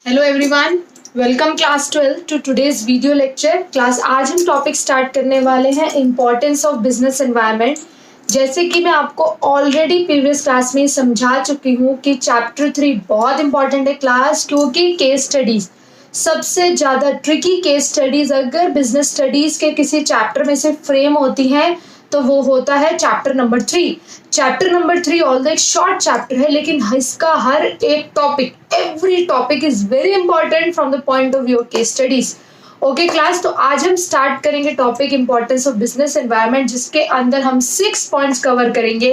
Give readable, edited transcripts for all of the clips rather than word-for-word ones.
Hello everyone, welcome class 12 to today's video lecture class. आज हम topic start करने वाले हैं इम्पोर्टेंस ऑफ बिजनेस एनवायरनमेंट। जैसे कि मैं आपको ऑलरेडी प्रीवियस क्लास में समझा चुकी हूँ कि चैप्टर 3 बहुत इंपॉर्टेंट है क्लास, क्योंकि केस स्टडीज सबसे ज़्यादा ट्रिकी केस स्टडीज अगर बिजनेस स्टडीज के किसी चैप्टर में से फ्रेम होती हैं तो वो होता है chapter number 3। Chapter number 3 although एक शॉर्ट चैप्टर है, लेकिन इसका हर एक topic, every topic is very important from the point of view of case studies. Okay class, तो आज हम स्टार्ट करेंगे topic importance of business environment, जिसके अंदर हम 6 पॉइंट्स कवर करेंगे।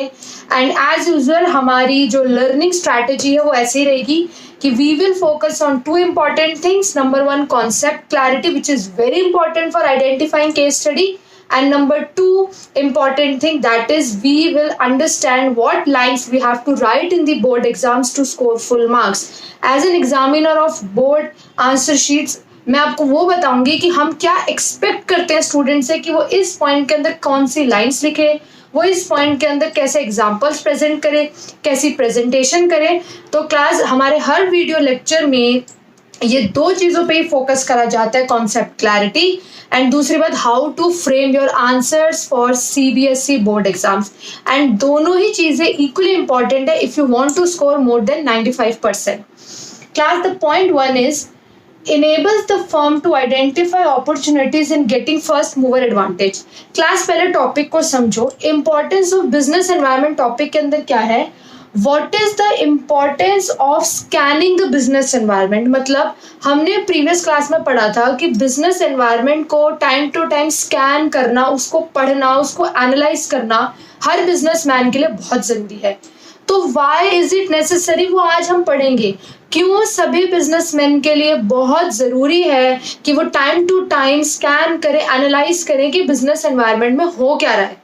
एंड एज यूजुअल हमारी जो लर्निंग स्ट्रैटेजी है वो ऐसी ही रहेगी कि we will focus on 2 important things. Number 1, concept clarity which is very important for identifying case study, and number 2 important thing, that is we will understand what lines we have to write in the board exams to score full marks. As an examiner of board answer sheets, मैं आपको वो बताऊंगी कि हम क्या expect करते हैं student से कि वो इस पॉइंट के अंदर कौन सी लाइंस लिखे, वो इस पॉइंट के अंदर कैसे एग्जाम्पल्स प्रेजेंट करे, कैसी प्रेजेंटेशन करे। तो क्लास हमारे हर वीडियो लेक्चर में ये 2 चीज़ों पे ही फोकस करा जाता है, कॉन्सेप्ट क्लैरिटी एंड दूसरी बात how to frame your answers for CBSE board exams. And दोनों ही चीज़ें इक्वली इंपॉर्टेंट है if you want to score more than 95%। Class the point 1 is enables the firm to identify opportunities in getting first mover advantage। Class पहले topic को समझो। Importance of business environment topic के अंदर क्या है, What is the importance of scanning the business environment? मतलब हमने previous class में पढ़ा था कि बिजनेस एनवायरनमेंट को टाइम टू टाइम स्कैन करना, उसको पढ़ना, उसको एनालाइज करना हर बिजनेसमैन के लिए बहुत जरूरी है। तो वाई इज इट नेसेसरी, वो आज हम पढ़ेंगे। क्यों सभी बिजनेसमैन के लिए बहुत ज़रूरी है कि वो टाइम टू टाइम स्कैन करें, एनालाइज करें कि बिजनेस एनवायरनमेंट में हो क्या रहा है।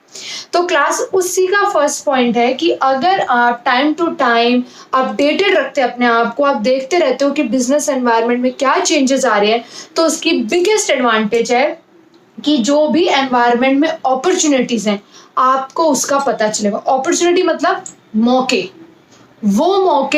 तो क्लास उसी का फर्स्ट पॉइंट है कि अगर आप टाइम टू टाइम अपडेटेड रखते हैं अपने आप को, आप देखते रहते हो कि बिजनेस एनवायरनमेंट में क्या चेंजेस आ रहे हैं, तो उसकी बिगेस्ट एडवांटेज है कि जो भी एनवायरनमेंट में अपॉर्चुनिटीज हैं आपको उसका पता चलेगा। अपॉर्चुनिटी मतलब मौके,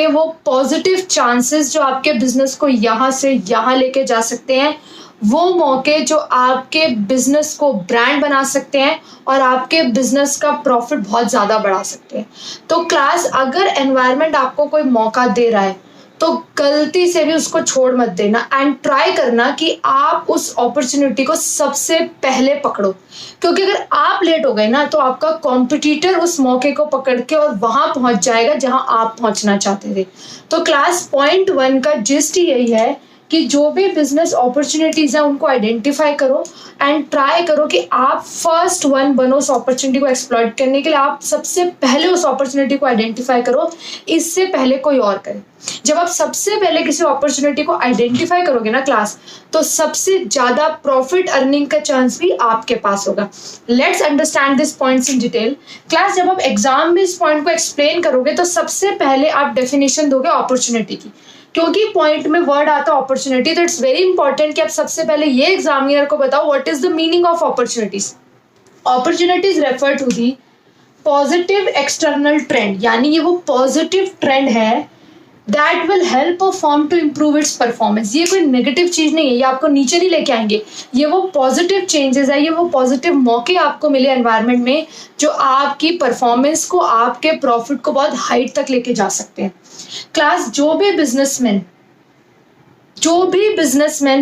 वो पॉजिटिव चांसेस जो आपके बिजनेस को यहाँ से यहाँ लेके जा सकते हैं, वो मौके जो आपके बिजनेस को ब्रांड बना सकते हैं और आपके बिजनेस का प्रॉफिट बहुत ज़्यादा बढ़ा सकते हैं। तो क्लास अगर एनवायरनमेंट आपको कोई मौका दे रहा है तो गलती से भी उसको छोड़ मत देना एंड ट्राई करना कि आप उस अपॉर्चुनिटी को सबसे पहले पकड़ो, क्योंकि अगर आप लेट हो गए ना तो आपका कॉम्पिटिटर उस मौके को पकड़ के और वहां पहुंच जाएगा जहां आप पहुंचना चाहते थे। तो क्लास पॉइंट 1 का जिस्ट यही है कि जो भी बिजनेस अपॉर्चुनिटीज हैं उनको आइडेंटिफाई करो एंड ट्राई करो कि आप फर्स्ट वन बनो उस अपॉर्चुनिटी को एक्सप्लॉइट करने के लिए। आप सबसे पहले उस अपॉर्चुनिटी को आइडेंटिफाई करो, इससे पहले कोई और करे। जब आप सबसे पहले किसी अपॉर्चुनिटी को आइडेंटिफाई करोगे ना क्लास, तो सबसे ज्यादा प्रॉफिट अर्निंग का चांस भी आपके पास होगा। Let's understand this points in detail. Class जब आप एग्जाम में इस पॉइंट को एक्सप्लेन करोगे तो सबसे पहले आप डेफिनेशन दोगे अपॉर्चुनिटी की, क्योंकि पॉइंट में वर्ड आता है अपॉर्चुनिटी, तो इट्स वेरी इंपॉर्टेंट कि आप सबसे पहले ये एग्जामिनर को बताओ what is the meaning of opportunities. Opportunities refer to the positive external trend, यानी ये वो पॉजिटिव ट्रेंड है that will help a firm to improve its performance. ये कोई नेगेटिव चीज नहीं है, ये आपको नीचे नहीं लेके आएंगे, ये वो पॉजिटिव चेंजेस है, ये वो पॉजिटिव मौके आपको मिले एनवायरनमेंट में जो आपकी परफॉर्मेंस को, आपके प्रॉफिट को बहुत हाइट तक लेके जा सकते हैं। क्लास जो भी बिजनेसमैन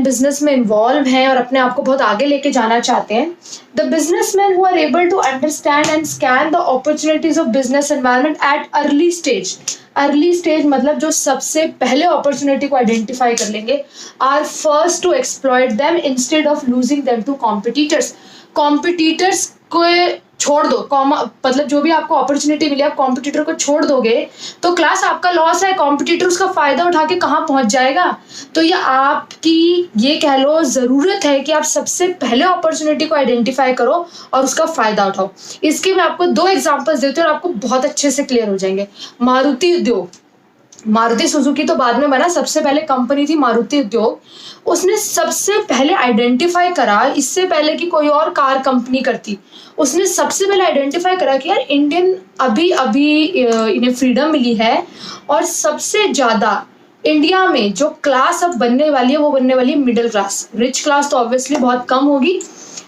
बिजनेस में इन्वॉल्व हैं और अपने आप को बहुत आगे लेके जाना चाहते हैं, the businessman who are able to understand and scan the opportunities of business environment at early stage. Early stage मतलब जो सबसे पहले अपॉर्चुनिटी को आइडेंटिफाई कर लेंगे, are first to exploit them instead of losing them to competitors. Competitors को छोड़ दो, मतलब जो भी आपको अपॉर्चुनिटी मिली आप कॉम्पिटिटर को छोड़ दोगे तो क्लास आपका लॉस है। कॉम्पिटिटर उसका फायदा उठा के कहाँ पहुंच जाएगा। तो ये आपकी, ये कह लो, जरूरत है कि आप सबसे पहले अपॉर्चुनिटी को आइडेंटिफाई करो और उसका फायदा उठाओ। इसके मैं आपको 2 एग्जांपल्स देती हूँ और आपको बहुत अच्छे से क्लियर हो जाएंगे। मारुति उद्योग, मारुति सुजुकी तो बाद में बना, सबसे पहले कंपनी थी मारुति उद्योग। उसने सबसे पहले आइडेंटिफाई करा, इससे पहले कि कोई और कार कंपनी करती, उसने सबसे पहले आइडेंटिफाई करा कि यार इंडियन अभी इन्हें फ्रीडम मिली है और सबसे ज़्यादा इंडिया में जो क्लास अब बनने वाली है वो बनने वाली है मिडिल क्लास। रिच क्लास तो ऑब्वियसली बहुत कम होगी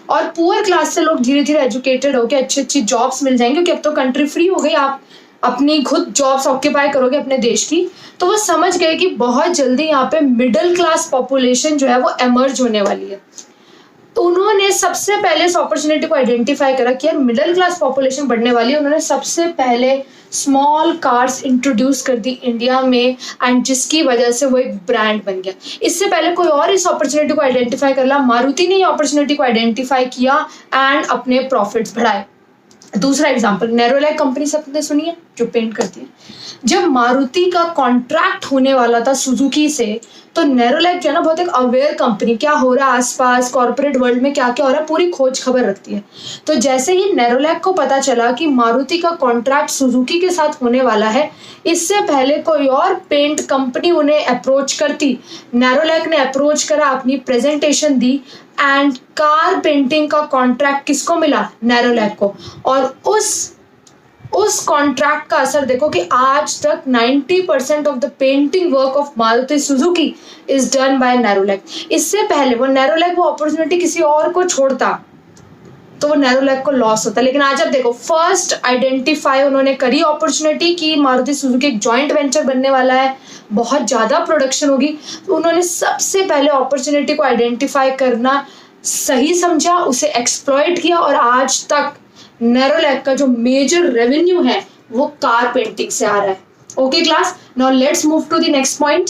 और पुअर क्लास से लोग धीरे धीरे एजुकेटेड होकर अच्छी अच्छी जॉब्स मिल जाएंगे, क्योंकि अब तो कंट्री फ्री हो गई, आप अपनी खुद जॉब्स ऑक्यूपाई करोगे अपने देश की। तो वो समझ गए कि बहुत जल्दी यहाँ पे मिडिल क्लास पॉपुलेशन जो है वो एमर्ज होने वाली है। तो उन्होंने सबसे पहले इस अपॉर्चुनिटी को आइडेंटिफाई करा कि यार मिडिल क्लास पॉपुलेशन बढ़ने वाली है। उन्होंने सबसे पहले स्मॉल कार्स इंट्रोड्यूस कर दी इंडिया में, एंड जिसकी वजह से वो एक ब्रांड बन गया। इससे पहले कोई और इस अपॉर्चुनिटी को आइडेंटिफाई कर ला, मारुति ने ये अपॉर्चुनिटी को आइडेंटिफाई किया एंड अपने प्रॉफिट्स बढ़ाए। दूसरा एग्जांपल, नेरोलैक कंपनी सबने सुनी है जो पेंट करती है। जब मारुति का कॉन्ट्रैक्ट होने वाला था सुजुकी से, तो नेरोलैक जो है ना बहुत एक अवेयर कंपनी, क्या हो रहा है आसपास कॉर्पोरेट वर्ल्ड में, क्या क्या हो रहा है पूरी खोज खबर रखती है। तो जैसे ही नेरोलैक को पता चला कि मारुति का कॉन्ट्रैक्ट सुजुकी के साथ होने वाला है, इससे पहले कोई और पेंट कंपनी उन्हें अप्रोच करती, नेरोलैक ने अप्रोच करा, अपनी presentation the and car painting का कॉन्ट्रैक्ट किसको मिला? नेरोलैक को। और उस कॉन्ट्रैक्ट का असर देखो कि आज तक 90% of the painting work of Maruti Suzuki is done by Nerolac. इससे पहले वो नेरोलैक वो अपॉर्चुनिटी किसी और को छोड़ता तो वो नेरोलैक को लॉस होता। लेकिन आज आप देखो, फर्स्ट आइडेंटिफाई उन्होंने करी अपॉर्चुनिटी की मारुति सुजुकी एक जॉइंट वेंचर बनने वाला है, बहुत ज्यादा प्रोडक्शन होगी, तो उन्होंने सबसे पहले अपॉर्चुनिटी को आइडेंटिफाई करना सही समझा, उसे एक्सप्लॉइट किया, और आज तक नेरोलैक का जो मेजर रेवेन्यू है वो कार पेंटिंग से आ रहा है। Okay class, now let's move to the next point.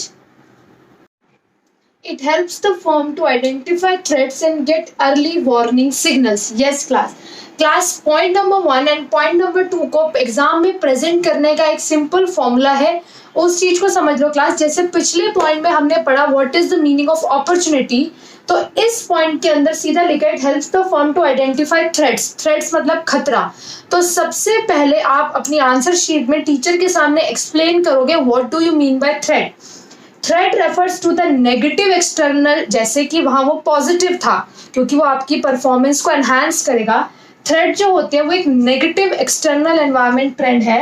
It helps the firm to identify threats and get early warning signals. Yes class. Class point number 1 and point number 2 को exam में present करने का एक simple formula है, उस चीज को समझ लो क्लास। जैसे पिछले पॉइंट में हमने पढ़ा what is the meaning of opportunity, तो इस पॉइंट के अंदर सीधा लिखा है it helps the firm to identify threats. Threats मतलब खतरा। तो सबसे पहले आप अपनी आंसर शीट में टीचर के सामने एक्सप्लेन करोगे what do you mean by threat. Threat refers to the negative external, जैसे कि वहां वो पॉजिटिव था क्योंकि वो आपकी परफॉर्मेंस को एनहांस करेगा। थ्रेट जो होते हैं वो एक नेगेटिव एक्सटर्नल एनवायरमेंट ट्रेंड है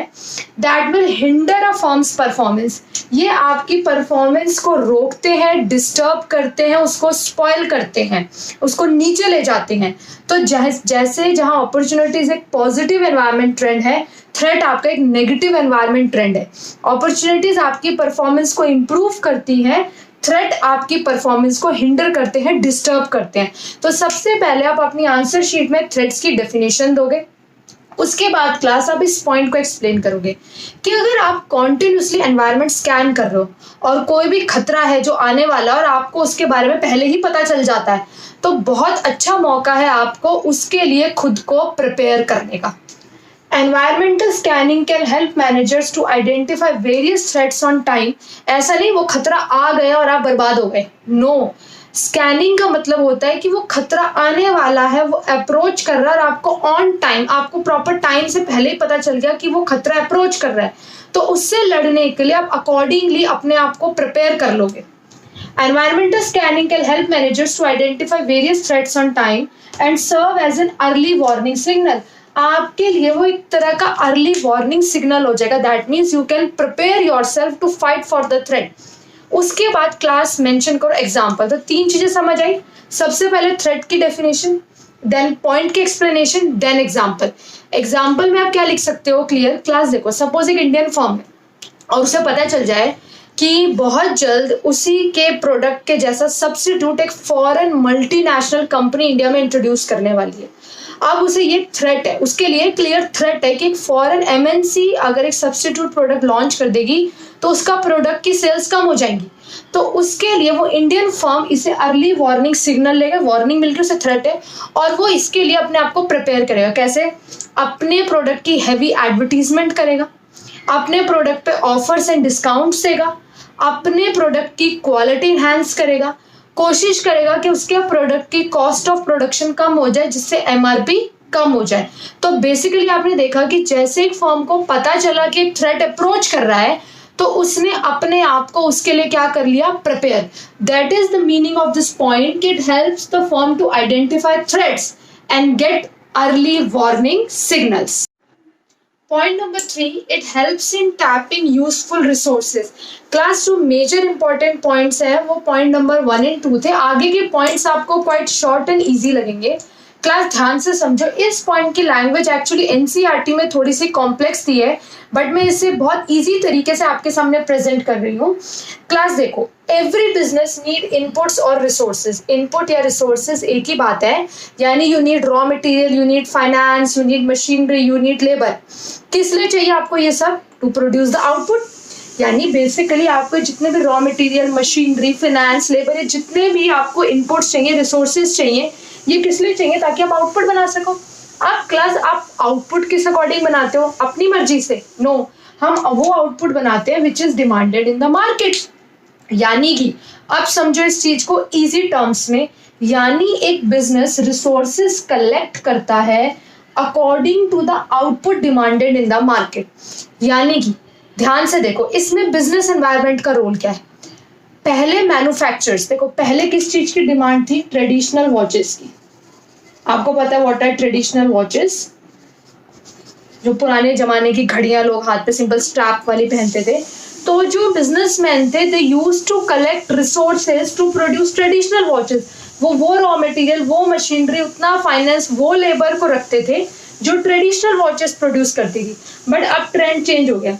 that will hinder a firms performance. ये आपकी परफॉर्मेंस को रोकते हैं, डिस्टर्ब करते हैं, उसको स्पॉइल करते हैं, उसको नीचे ले जाते हैं। तो जैसे जहां अपॉर्चुनिटीज एक पॉजिटिव एनवायरमेंट ट्रेंड है, थ्रेट आपका एक नेगेटिव एनवायरनमेंट ट्रेंड है। अपॉर्चुनिटीज आपकी परफॉर्मेंस को इंप्रूव करती है, थ्रेट आपकी परफॉर्मेंस को हिंडर करते हैं, डिस्टर्ब करते हैं। तो सबसे पहले आप अपनी आंसर शीट में थ्रेट्स की डेफिनेशन दोगे, उसके बाद क्लास आप इस पॉइंट को एक्सप्लेन करोगे कि अगर आप कॉन्टिन्यूसली एनवायरनमेंट स्कैन कर रहे हो और कोई भी खतरा है जो आने वाला और आपको उसके बारे में पहले ही पता चल जाता है, तो बहुत अच्छा मौका है आपको उसके लिए खुद को प्रिपेयर करने का। Environmental scanning can help managers to identify various threats on time. ऐसा नहीं वो खतरा आ गया और आप बर्बाद हो गए, नो। स्कैनिंग का मतलब होता है कि वो खतरा आने वाला है, वो अप्रोच कर रहा है और आपको ऑन टाइम, आपको प्रॉपर टाइम से पहले ही पता चल गया कि वो खतरा अप्रोच कर रहा है, तो उससे लड़ने के लिए आप अकॉर्डिंगली अपने आप को प्रिपेयर कर लोगे। Environmental scanning can help managers to identify various threats on time and serve as an early warning signal. आपके लिए वो एक तरह का अर्ली वार्निंग सिग्नल हो जाएगा। That means you can prepare yourself to fight for the threat. उसके बाद क्लास मेंशन करो एग्जांपल। तो 3 चीजें समझ आई, सबसे पहले थ्रेट की डेफिनेशन, देन पॉइंट की एक्सप्लेनेशन, देन एग्जांपल। एग्जांपल में आप क्या लिख सकते हो क्लियर क्लास देखो, सपोज एक इंडियन फर्म है और उसे पता चल जाए कि बहुत जल्द उसी के प्रोडक्ट के जैसा सब्स्टिट्यूट एक फॉरेन मल्टीनेशनल कंपनी इंडिया में इंट्रोड्यूस करने वाली है। अब उसे ये थ्रेट है, उसके लिए क्लियर थ्रेट है कि एक फॉरेन एमएनसी अगर एक सब्स्टिट्यूट प्रोडक्ट लॉन्च कर देगी तो उसका प्रोडक्ट की सेल्स कम हो जाएंगी। तो उसके लिए वो इंडियन फर्म इसे अर्ली वार्निंग सिग्नल लेगा, वार्निंग मिल गई, उसे थ्रेट है, और वो इसके लिए अपने आप को प्रिपेयर करेगा। कैसे? अपने प्रोडक्ट की हैवी एडवर्टीजमेंट करेगा, अपने प्रोडक्ट पे ऑफर्स एंड डिस्काउंट्स देगा, अपने प्रोडक्ट की क्वालिटी इनहैंस करेगा, कोशिश करेगा कि उसके प्रोडक्ट की कॉस्ट ऑफ प्रोडक्शन कम हो जाए जिससे एमआरपी कम हो जाए। तो बेसिकली आपने देखा कि जैसे एक फर्म को पता चला कि एक थ्रेट अप्रोच कर रहा है तो उसने अपने आप को उसके लिए क्या कर लिया? Prepare. That is the meaning of this point, it helps the firm to identify threats and get early warning signals. Point number 3, it helps in tapping useful resources. Class जो मेजर इंपॉर्टेंट पॉइंट्स है वो point number 1 और 2 थे. आगे के points आपको quite short and easy लगेंगे. Class ध्यान से समझो. इस पॉइंट की लैंग्वेज एक्चुअली एनसीईआरटी में थोड़ी सी कॉम्प्लेक्स थी है, बट मैं इसे बहुत इजी तरीके से आपके सामने प्रेजेंट कर रही हूँ. क्लास देखो, एवरी बिजनेस नीड इनपुट्स और रिसोर्सेज. इनपुट या रिसोर्सेज एक ही बात है, यानी you need raw material, you need finance, you need machinery, you need labour. किस लिए चाहिए आपको ये सब? To produce the output. यानी बेसिकली आपको जितने भी raw material, machinery, finance, labour, ये जितने भी आपको इनपुट्स चाहिए, रिसोर्सेज चाहिए, ये किस लिए चाहिए? ताकि आप आउटपुट बना सको. आप क्लास आप आउटपुट किस अकॉर्डिंग बनाते हो? अपनी मर्जी से? नो, हम वो आउटपुट बनाते हैं which is demanded in the market. यानी कि अब समझो इस चीज को इजी टर्म्स में, यानी एक बिजनेस रिसोर्सेज कलेक्ट करता है according to the output demanded in the market. यानी कि ध्यान से देखो, इसमें बिजनेस एनवायरनमेंट का रोल क्या है. पहले मैन्युफैक्चरर्स, देखो पहले किस चीज की डिमांड थी? ट्रेडिशनल वॉचेस की. आपको पता है व्हाट आर ट्रेडिशनल वॉचेस? जो पुराने जमाने की घड़ियां लोग हाथ पे सिंपल स्ट्रैप वाली पहनते थे. तो जो बिजनेसमैन थे, they used to collect resources to produce traditional watches. वो रॉ मटेरियल, वो मशीनरी, उतना फाइनेंस, वो लेबर को रखते थे जो ट्रेडिशनल वॉचेस प्रोड्यूस करती थी. बट अब ट्रेंड चेंज हो गया.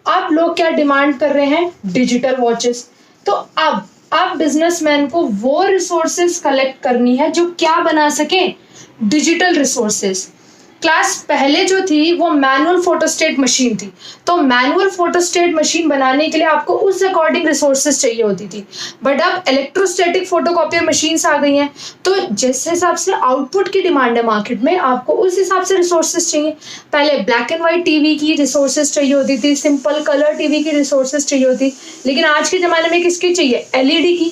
अब लोग क्या डिमांड कर रहे हैं? Digital watches. तो अब बिजनेसमैन को वो रिसोर्सेज कलेक्ट करनी है जो क्या बना सके? Digital resources. क्लास पहले जो थी वो मैनुअल फोटोस्टेट मशीन थी. तो मैनुअल फोटोस्टेट मशीन बनाने के लिए आपको उस अकॉर्डिंग रिसोर्सेज चाहिए होती थी. बट अब इलेक्ट्रोस्टैटिक फोटोकॉपियर मशीन्स आ गई हैं, तो जिस हिसाब से आउटपुट की डिमांड है मार्केट में, आपको उस हिसाब से रिसोर्सेज चाहिए. पहले ब्लैक एंड व्हाइट टीवी की रिसोर्सेज चाहिए होती थी, सिंपल कलर टीवी की रिसोर्सेज चाहिए होती, लेकिन आज के ज़माने में किसकी चाहिए? एलईडी की,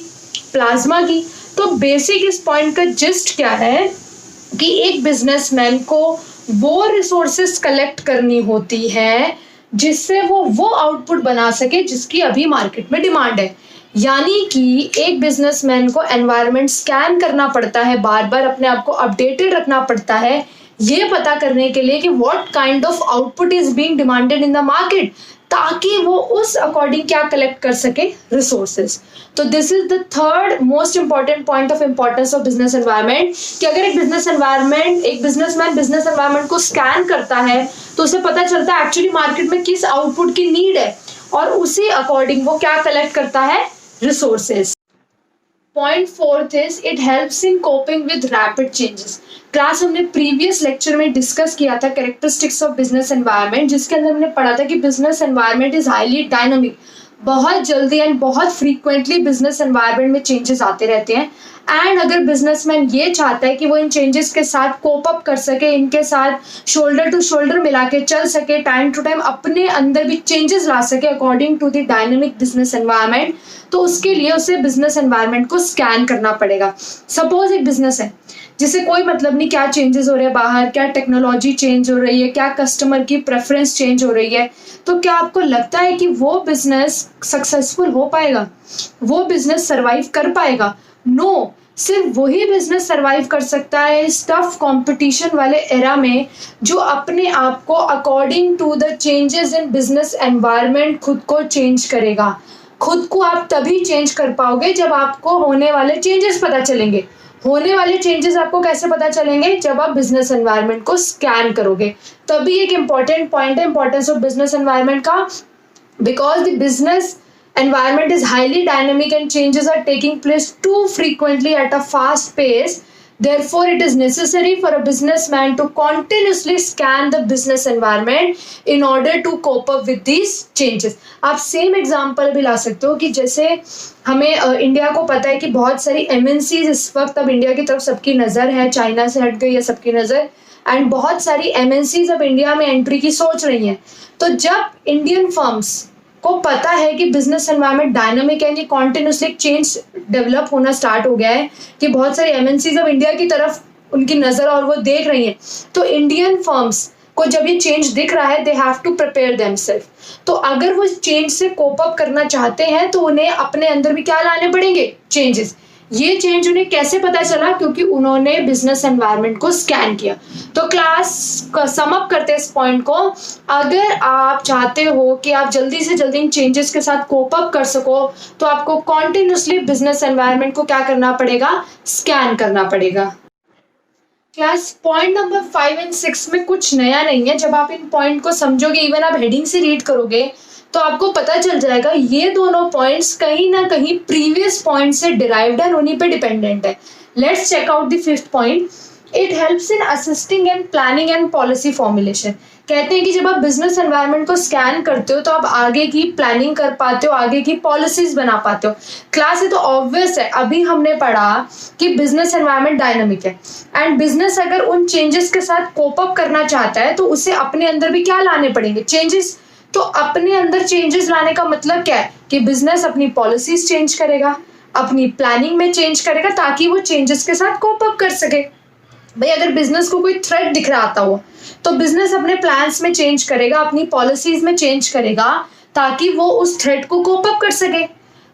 प्लाज्मा की. तो बेसिक इस पॉइंट का जिस्ट क्या है कि एक बिजनेसमैन को वो रिसोर्सेज कलेक्ट करनी होती है जिससे वो आउटपुट बना सके जिसकी अभी मार्केट में डिमांड है. यानी कि एक बिजनेसमैन को एनवायरनमेंट स्कैन करना पड़ता है, बार बार अपने आप को अपडेटेड रखना पड़ता है, ये पता करने के लिए कि what kind of output is being demanded in the market, ताकि वो उस अकॉर्डिंग क्या कलेक्ट कर सके? रिसोर्सेज. तो this is the third most important point of importance of business environment, कि अगर एक बिजनेसमैन बिजनेस एनवायरनमेंट को स्कैन करता है तो उसे पता चलता है एक्चुअली मार्केट में किस आउटपुट की नीड है, और उसी अकॉर्डिंग वो क्या कलेक्ट करता है? Resources. Point 4 is it helps in coping with rapid changes. Class हमने प्रीवियस लेक्चर में डिस्कस किया था कैरेक्टरिस्टिक्स ऑफ बिजनेस एनवायरनमेंट, जिसके अंदर हमने पढ़ा था कि business environment is highly dynamic. बहुत जल्दी एंड बहुत फ्रीक्वेंटली बिजनेस एनवायरनमेंट में चेंजेस आते रहते हैं. एंड अगर बिजनेसमैन ये चाहता है कि वो इन चेंजेस के साथ कोप अप कर सके, इनके साथ शोल्डर टू शोल्डर मिला के चल सके, टाइम टू टाइम अपने अंदर भी चेंजेस ला सके according to the dynamic business environment, तो उसके लिए उसे बिजनेस एनवायरनमेंट को स्कैन करना पड़ेगा. सपोज एक बिजनेस है जिसे कोई मतलब नहीं क्या चेंजेस हो रहे हैं बाहर, क्या टेक्नोलॉजी चेंज हो रही है, क्या कस्टमर की प्रेफरेंस चेंज हो रही है, तो क्या आपको लगता है कि वो बिजनेस सक्सेसफुल हो पाएगा? वो बिजनेस सर्वाइव कर पाएगा? नो, सिर्फ वही बिजनेस सर्वाइव कर सकता है इस टफ कंपटीशन वाले एरा में जो अपने आप को according to the changes in business environment खुद को चेंज करेगा. खुद को आप तभी चेंज कर पाओगे जब आपको होने वाले चेंजेस पता चलेंगे. होने वाले चेंजेस आपको कैसे पता चलेंगे? जब आप बिजनेस एनवायरनमेंट को स्कैन करोगे. तभी एक इंपॉर्टेंट पॉइंट है इंपॉर्टेंस ऑफ बिजनेस एनवायरनमेंट का, because the business environment is highly dynamic and changes are taking place too frequently at a fast pace. Therefore, it is necessary for a businessman to continuously scan the business environment in order to cope up with these changes. आप same example भी ला सकते हो कि जैसे हमें India को पता है कि बहुत सारी MNCs इस वक्त अब इंडिया की तरफ सबकी नज़र है, चाइना से हट गई है सबकी नज़र, एंड बहुत सारी MNCs अब इंडिया में एंट्री की सोच रही हैं. तो जब इंडियन फर्म्स को पता है कि बिजनेस एनवायरनमेंट डायनामिक है, ये कॉन्टिन्यूसली चेंज डेवलप होना स्टार्ट हो गया है कि बहुत सारी MNCs अब इंडिया की तरफ उनकी नज़र और वो देख रही हैं, तो इंडियन फर्म्स को जब ये चेंज दिख रहा है, they have to prepare themselves. तो अगर वो चेंज से कोप अप करना चाहते हैं तो उन्हें अपने अंदर भी क्या लाने पड़ेंगे? चेंजेस. ये चेंज उन्हें कैसे पता चला? क्योंकि उन्होंने बिजनेस एनवायरनमेंट को स्कैन किया। तो क्लास का सम अप करते हैं इस पॉइंट को, अगर आप चाहते हो कि आप जल्दी से जल्दी इन चेंजेस के साथ कोप अप कर सको तो आपको कॉन्टिन्यूसली बिजनेस एनवायरनमेंट को क्या करना पड़ेगा? स्कैन करना पड़ेगा। क्लास पॉइंट नंबर 5 एंड 6 में कुछ नया नहीं है। जब आप इन पॉइंट को समझोगे, इवन आप हेडिंग से रीड करोगे तो आपको पता चल जाएगा ये दोनों पॉइंट्स कहीं ना कहीं प्रीवियस पॉइंट से डिराइव्ड है, उन्हीं पे डिपेंडेंट है। Let's check out the 5th point. It helps in assisting and planning and policy formulation. कहते हैं कि जब आप बिजनेस एनवायरनमेंट को स्कैन करते हो तो आप आगे की प्लानिंग कर पाते हो, आगे की पॉलिसीज बना पाते हो। क्लास ये तो ऑब्वियस है, अभी हमने पढ़ा कि बिजनेस एनवायरनमेंट डायनामिक है एंड बिजनेस अगर उन चेंजेस के साथ कोप अप करना चाहता है तो उसे अपने अंदर भी क्या लाने पड़ेंगे? चेंजेस। तो अपने अंदर चेंजेस लाने का मतलब क्या है? कि बिजनेस अपनी पॉलिसीज चेंज करेगा, अपनी प्लानिंग में चेंज करेगा ताकि वो चेंजेस के साथ कोप अप कर सके। भाई अगर बिजनेस को कोई थ्रेट दिख रहा आता हो तो बिजनेस अपने प्लान्स में चेंज करेगा, अपनी पॉलिसीज में चेंज करेगा ताकि वो उस थ्रेट को कोप अप कर सके।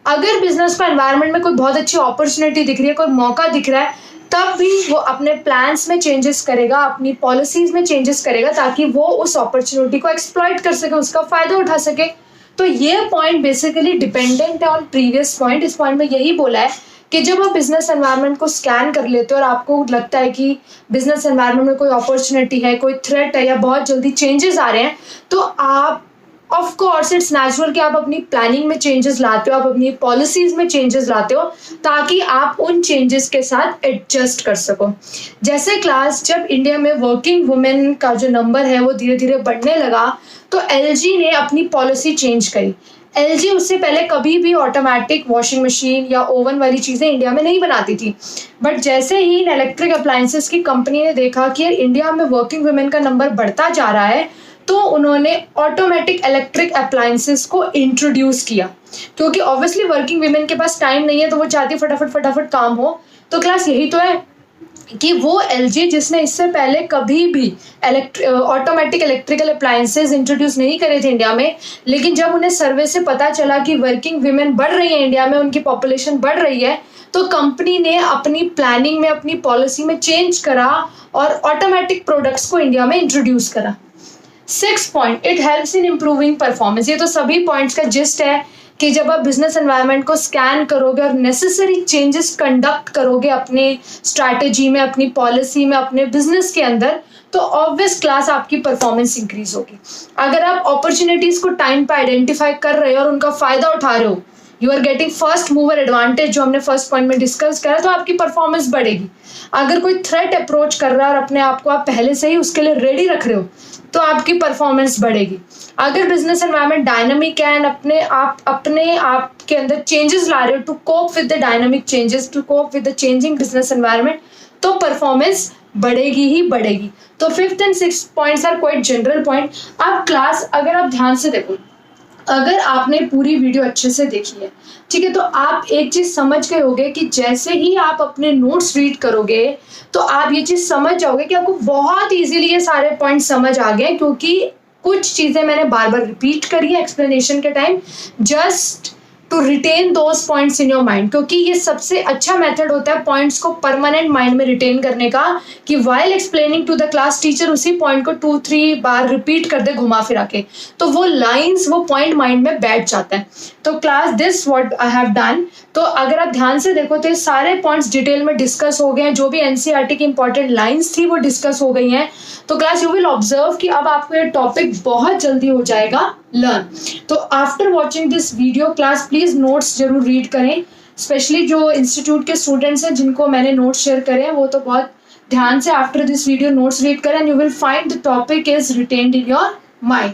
अगर बिजनेस को एनवायरनमेंट में कोई बहुत अच्छी अपॉर्चुनिटी दिख रही है, कोई मौका दिख रहा है, तब भी वो अपने प्लान्स में चेंजेस करेगा, अपनी पॉलिसीज में चेंजेस करेगा ताकि वो उस अपॉर्चुनिटी को एक्सप्लॉइट कर सके, उसका फायदा उठा सके। तो ये पॉइंट बेसिकली डिपेंडेंट है ऑन प्रीवियस पॉइंट। इस पॉइंट में यही बोला है कि जब आप बिजनेस एनवायरनमेंट को स्कैन कर लेते हो और आपको लगता है कि बिजनेस एनवायरनमेंट में कोई अपॉर्चुनिटी है, कोई थ्रेट है या बहुत जल्दी चेंजेस आ रहे हैं, तो आप ऑफ कोर्स इट्स नेचुरल कि आप अपनी प्लानिंग में चेंजेस लाते हो, आप अपनी पॉलिसीज में चेंजेस लाते हो ताकि आप उन चेंजेस के साथ एडजस्ट कर सको। जैसे क्लास जब इंडिया में वर्किंग वुमेन का जो नंबर है वो धीरे धीरे बढ़ने लगा तो एलजी ने अपनी पॉलिसी चेंज करी। एलजी उससे पहले कभी भी ऑटोमेटिक वॉशिंग मशीन या ओवन वाली चीज़ें इंडिया में नहीं बनाती थी, बट जैसे ही इन इलेक्ट्रिक अप्लायंसेस की कंपनी ने देखा कि इंडिया में वर्किंग वुमेन का नंबर बढ़ता जा रहा है तो उन्होंने ऑटोमेटिक इलेक्ट्रिक अप्लायंसेस को इंट्रोड्यूस किया। क्योंकि ऑब्वियसली वर्किंग वुमेन के पास टाइम नहीं है तो वो चाहती फटाफट फटाफट काम हो। तो क्लास यही तो है कि वो एलजी जिसने इससे पहले कभी भी ऑटोमेटिक इलेक्ट्रिकल अप्लायंसेस इंट्रोड्यूस नहीं करे थे इंडिया में, लेकिन जब उन्हें सर्वे से पता चला कि वर्किंग वुमेन बढ़ रही है इंडिया में, उनकी पॉपुलेशन बढ़ रही है, तो कंपनी ने अपनी प्लानिंग में, अपनी पॉलिसी में चेंज करा और ऑटोमेटिक प्रोडक्ट्स को इंडिया में इंट्रोड्यूस करा। 6th point, it helps in improving performance. ये तो सभी पॉइंट्स का जिस्ट है कि जब आप बिजनेस एनवायरनमेंट को स्कैन करोगे और नेसेसरी चेंजेस कंडक्ट करोगे अपने स्ट्रैटेजी में, अपनी पॉलिसी में, अपने बिजनेस के अंदर, तो ऑब्वियस क्लास आपकी परफॉर्मेंस इंक्रीज होगी। अगर आप अपॉर्चुनिटीज को टाइम पे आइडेंटिफाई कर रहे हो और उनका फायदा उठा रहे हो, you are getting first mover advantage जो हमने फर्स्ट पॉइंट में डिस्कस करा, तो आपकी परफॉर्मेंस बढ़ेगी। अगर कोई थ्रेट अप्रोच कर रहा है और अपने आप को आप पहले से ही उसके लिए रेडी रख रहे हो तो आपकी परफॉर्मेंस बढ़ेगी। अगर बिजनेस एनवायरनमेंट डायनामिक है एंड अपने आप के अंदर चेंजेस ला रहे हो to cope with the dynamic changes, to cope with the changing business environment, तो परफॉर्मेंस बढ़ेगी ही बढ़ेगी। तो 5th and 6th points are quite general point. अब क्लास अगर आप ध्यान से देखो, अगर आपने पूरी वीडियो अच्छे से देखी है, ठीक है, तो आप एक चीज समझ गए होगे कि जैसे ही आप अपने नोट्स रीड करोगे तो आप ये चीज समझ जाओगे कि आपको बहुत इजीली ये सारे पॉइंट समझ आ गए, क्योंकि कुछ चीजें मैंने बार बार रिपीट करी है एक्सप्लेनेशन के time, just to retain those points in your mind. क्योंकि ये सबसे अच्छा मेथड होता है पॉइंट्स को परमानेंट माइंड में रिटेन करने का, कि while explaining to the class teacher उसी पॉइंट को 2-3 बार रिपीट कर दे घुमा फिरा के, तो वो लाइंस, वो पॉइंट माइंड में बैठ जाता है। तो class this what I have done. तो अगर आप ध्यान से देखो तो ये सारे पॉइंट्स डिटेल में डिस्कस हो गए हैं, जो भी एनसीईआरटी की इंपॉर्टेंट लाइंस थी वो डिस्कस हो गई हैं। तो क्लास यू विल ऑब्जर्व कि अब आपको ये टॉपिक बहुत जल्दी हो जाएगा लर्न। तो after watching this video class please notes जरूर रीड करें, स्पेशली जो इंस्टीट्यूट के स्टूडेंट्स हैं जिनको मैंने नोट्स शेयर करे हैं वो तो बहुत ध्यान से after this video notes read करें and you will find the topic is retained in your mind.